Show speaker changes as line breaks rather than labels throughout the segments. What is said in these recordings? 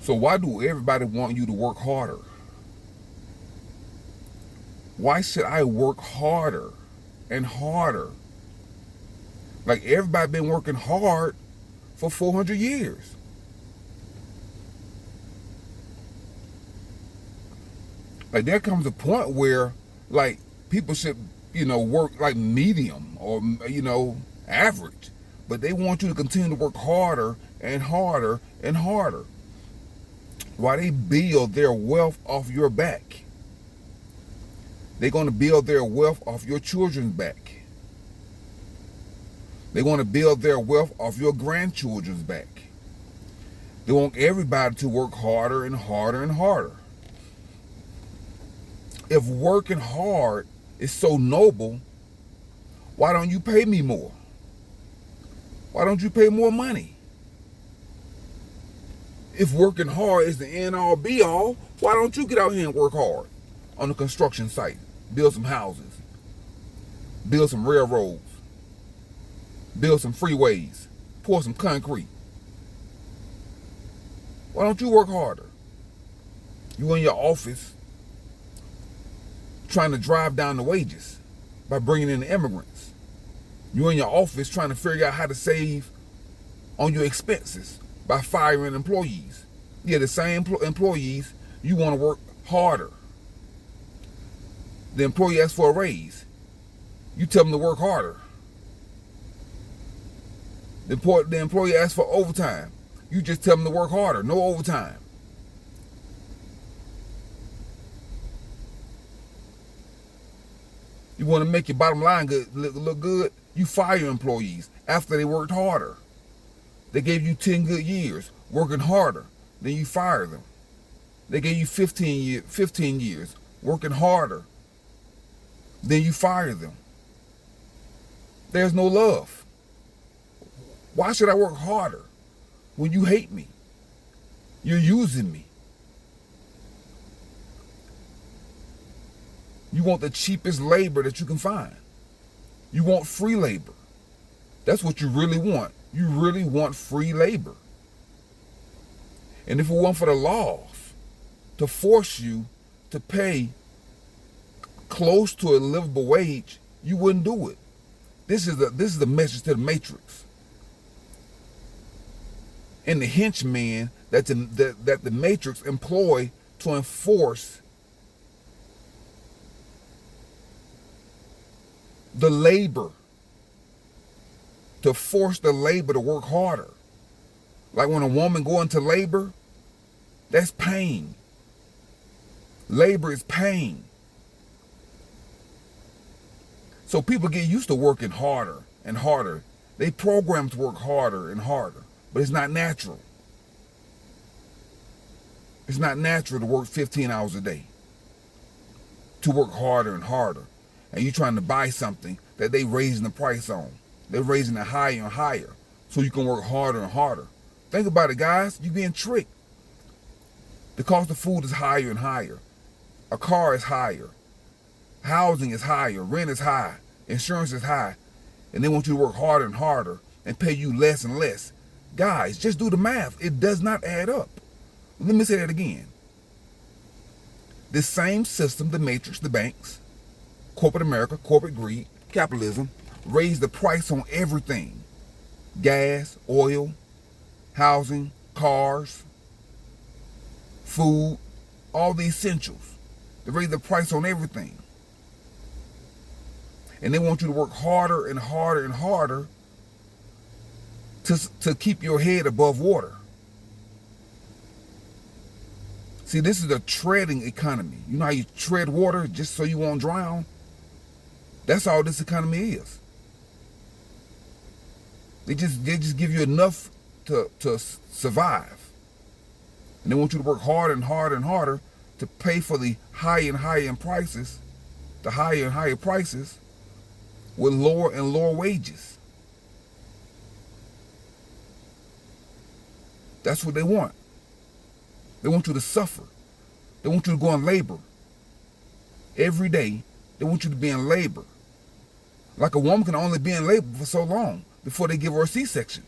So why do everybody want you to work harder? Why should I work harder and harder? Like everybody been working hard for 400 years. Like there comes a point where like people should, work like medium or average, but they want you to continue to work harder and harder and harder while they build their wealth off your back. They're going to build their wealth off your children's back. They want to build their wealth off your grandchildren's back. They want everybody to work harder and harder and harder. If working hard is so noble, why don't you pay me more? Why don't you pay more money? If working hard is the end all be all, why don't you get out here and work hard on the construction site? Build some houses, build some railroads, build some freeways, pour some concrete. Why don't you work harder? You in your office trying to drive down the wages by bringing in the immigrants. You in your office trying to figure out how to save on your expenses by firing employees. Yeah, the same employees, you want to work harder. The employee asks for a raise. You tell them to work harder. The employee asks for overtime. You just tell them to work harder. No overtime. You want to make your bottom line look good? You fire employees after they worked harder. They gave you 10 good years working harder. Then you fire them. They gave you 15 years working harder. Then you fire them. There's no love. Why should I work harder when you hate me? You're using me. You want the cheapest labor that you can find. You want free labor. That's what you really want. You really want free labor. And if it weren't for the laws to force you to pay close to a livable wage, you wouldn't do it. This is the message to the Matrix and the henchmen that the Matrix employ to enforce the labor, to force the labor to work harder. Like when a woman go into labor, that's pain. Labor is pain. So people get used to working harder and harder. They programmed to work harder and harder, but it's not natural. It's not natural to work 15 hours a day, to work harder and harder. And you're trying to buy something that they raising the price on. They're raising it higher and higher so you can work harder and harder. Think about it, guys. You're being tricked. The cost of food is higher and higher. A car is higher. Housing is higher. Rent is high. Insurance is high. And they want you to work harder and harder and pay you less and less. Guys, just do the math. It does not add up. Let me say that again. This same system, the Matrix, the banks, corporate America, corporate greed, capitalism, raised the price on everything. Gas, oil, housing, cars, food, all the essentials. They raised the price on everything. And they want you to work harder and harder and harder to keep your head above water. See, this is a treading economy. You know how you tread water just so you won't drown? That's all this economy is. They just give you enough to survive. And they want you to work harder and harder and harder to pay for the higher and higher prices, the higher and higher prices with lower and lower wages. That's what they want. They want you to suffer. They want you to go in labor. Every day, they want you to be in labor. Like a woman can only be in labor for so long before they give her a C-section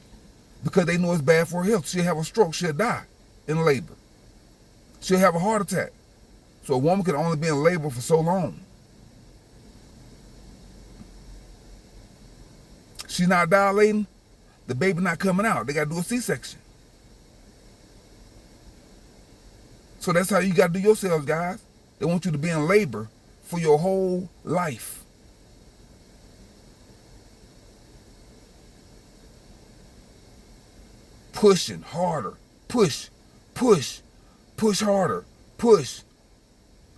because they know it's bad for her health. She'll have a stroke. She'll die in labor. she'll have a heart attack. So a woman can only be in labor for so long. She's not dilating, the baby not coming out. They got to do a C-section. So that's how you got to do yourselves, guys. They want you to be in labor for your whole life. Pushing harder. Push harder. Push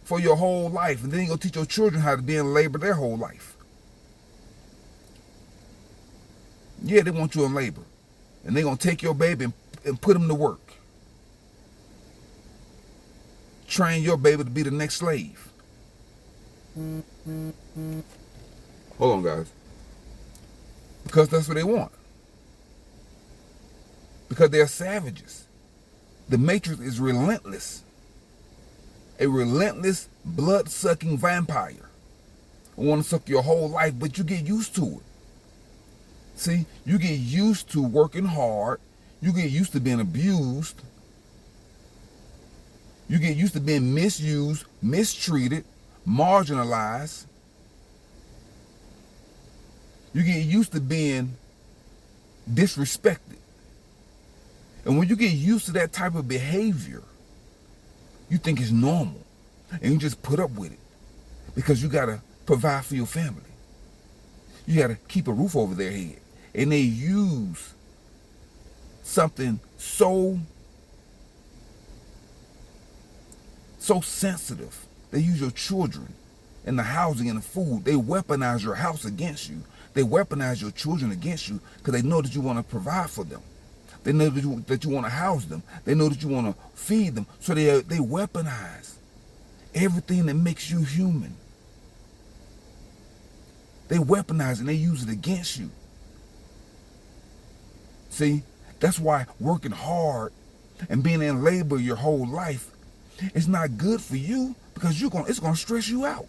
for your whole life. And then you're going to teach your children how to be in labor their whole life. Yeah, they want you in labor. And they're going to take your baby and put him to work. Train your baby to be the next slave. Hold on, guys. Because that's what they want. Because they're savages. The Matrix is relentless. A relentless, blood-sucking vampire. They want to suck your whole life, but you get used to it. See, you get used to working hard. You get used to being abused. You get used to being misused, mistreated, marginalized. You get used to being disrespected. And when you get used to that type of behavior, you think it's normal. And you just put up with it. Because you got to provide for your family. You got to keep a roof over their head. And they use something so sensitive. They use your children and the housing and the food. They weaponize your house against you. They weaponize your children against you because they know that you want to provide for them. They know that you want to house them. They know that you want to feed them. So they weaponize everything that makes you human. They weaponize it and they use it against you. See, that's why working hard and being in labor your whole life is not good for you because it's going to stress you out.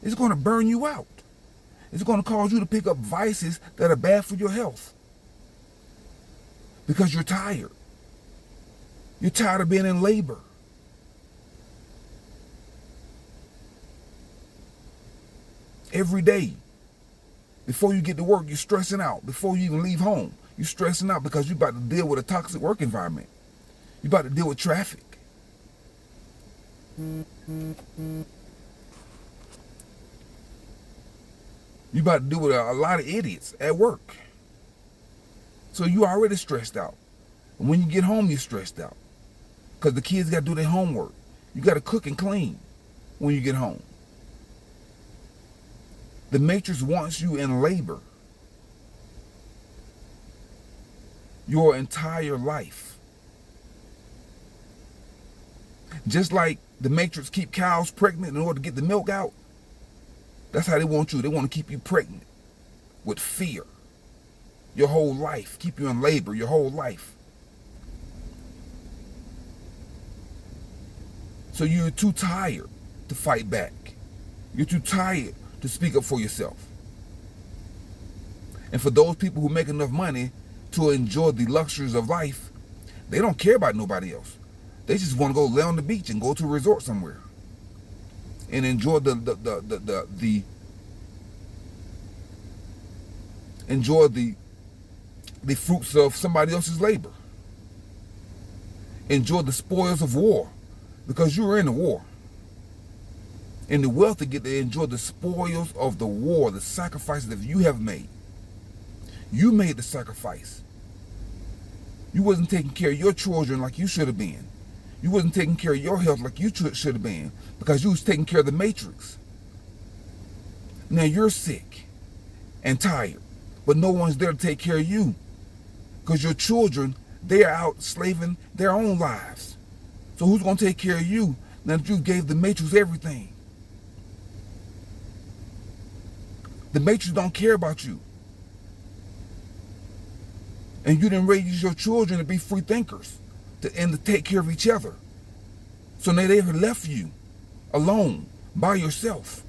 It's going to burn you out. It's going to cause you to pick up vices that are bad for your health. Because you're tired. You're tired of being in labor. Every day. Before you get to work, you're stressing out. Before you even leave home, you're stressing out because you're about to deal with a toxic work environment. You're about to deal with traffic. You're about to deal with a lot of idiots at work. So you're already stressed out. And when you get home, you're stressed out. Because the kids got to do their homework. You got to cook and clean when you get home. The Matrix wants you in labor your entire life. Just like the Matrix keep cows pregnant in order to get the milk out, that's how they want you. They want to keep you pregnant with fear your whole life, keep you in labor your whole life. So you're too tired to fight back. You're too tired to speak up for yourself. And for those people who make enough money to enjoy the luxuries of life, they don't care about nobody else. They just want to go lay on the beach and go to a resort somewhere and enjoy the fruits of somebody else's labor. Enjoy the spoils of war because you were in the war. And the wealthy get to enjoy the spoils of the war, the sacrifices that you have made. You made the sacrifice. You wasn't taking care of your children like you should have been. You wasn't taking care of your health like you should have been because you was taking care of the Matrix. Now you're sick and tired, but no one's there to take care of you because your children, they are out slaving their own lives. So who's going to take care of you now that you gave the Matrix everything? The Matrix don't care about you. And you didn't raise your children to be free thinkers and to take care of each other. So now they've left you alone by yourself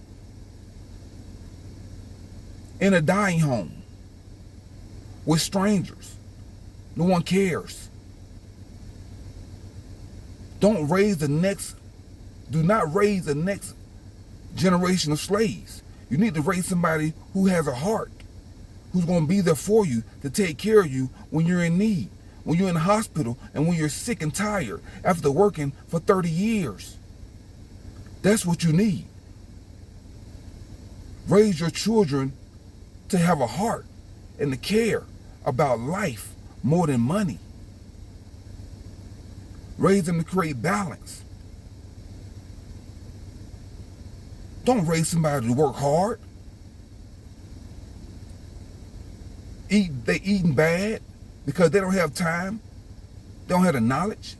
in a dying home with strangers. No one cares. Don't raise the next, do not raise the next generation of slaves. You need to raise somebody who has a heart, who's going to be there for you to take care of you when you're in need, when you're in the hospital, and when you're sick and tired after working for 30 years. That's what you need. Raise your children to have a heart and to care about life more than money. Raise them to create balance. Don't raise somebody to work hard. They eating bad because they don't have time. They don't have the knowledge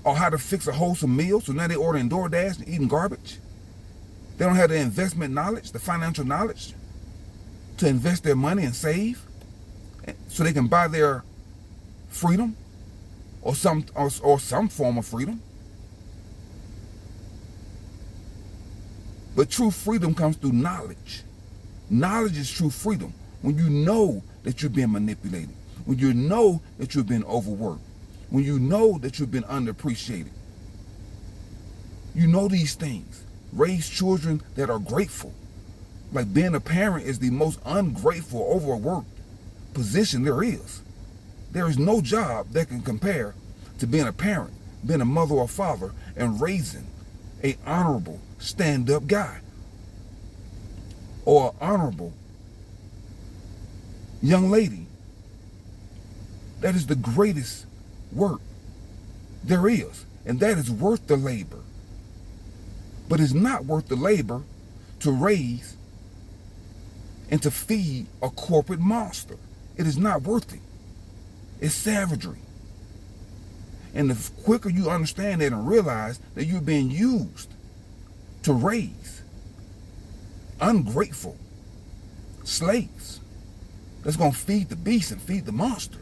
or how to fix a wholesome meal. So now they ordering DoorDash and eating garbage. They don't have the investment knowledge, the financial knowledge to invest their money and save so they can buy their freedom or some form of freedom. But true freedom comes through knowledge. Knowledge is true freedom. When you know that you're being manipulated, when you know that you've been overworked, when you know that you've been underappreciated. You know these things. Raise children that are grateful. Like being a parent is the most ungrateful, overworked position there is. There is no job that can compare to being a parent, being a mother or father, and raising an honorable, stand-up guy or honorable young lady. That is the greatest work there is, and that is worth the labor. But it's not worth the labor to raise and to feed a corporate monster. It is not worth it. It's savagery. And the quicker you understand that and realize that you're being used to raise ungrateful slaves that's going to feed the beast and feed the monster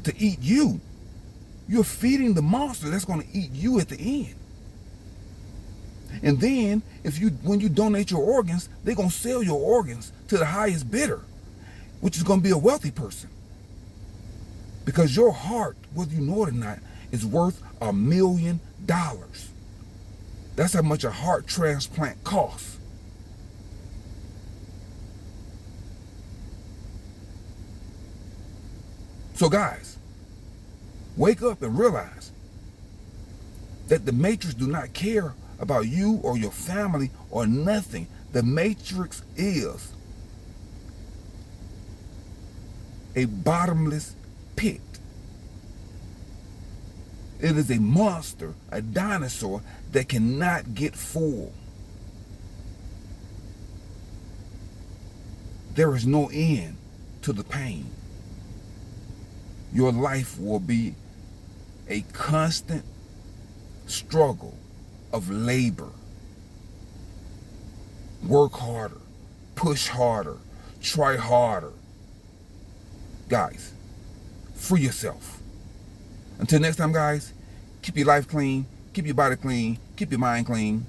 to eat you, you're feeding the monster that's going to eat you at the end. And then, when you donate your organs, they're going to sell your organs to the highest bidder, which is going to be a wealthy person. Because your heart, whether you know it or not, is worth $1 million. That's how much a heart transplant costs. So guys, wake up and realize that the Matrix do not care about you or your family or nothing. The Matrix is a bottomless pit. It is a monster, a dinosaur that cannot get full. There is no end to the pain. Your life will be a constant struggle of labor. Work harder, push harder, try harder. Guys, free yourself. Until next time, guys, keep your life clean, keep your body clean, keep your mind clean,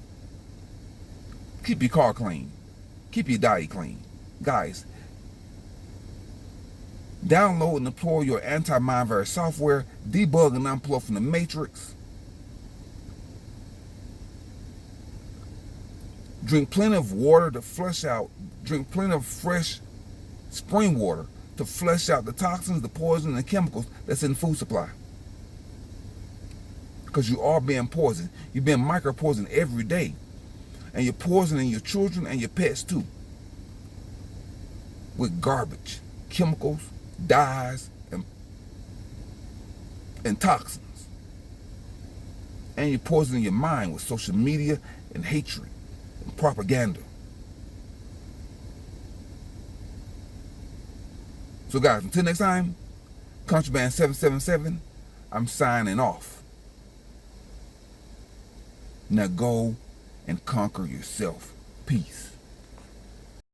keep your car clean, keep your diet clean. Guys, download and deploy your anti-mind virus software, debug and unplug from the Matrix. Drink plenty of water to flush out, drink plenty of fresh spring water to flush out the toxins, the poison, and the chemicals that's in the food supply. Because you are being poisoned. You're being micro-poisoned every day. And you're poisoning your children and your pets too. With garbage, chemicals, dyes, and toxins. And you're poisoning your mind with social media and hatred and propaganda. So guys, until next time, Contraband 777, I'm signing off. Now go and conquer yourself. Peace.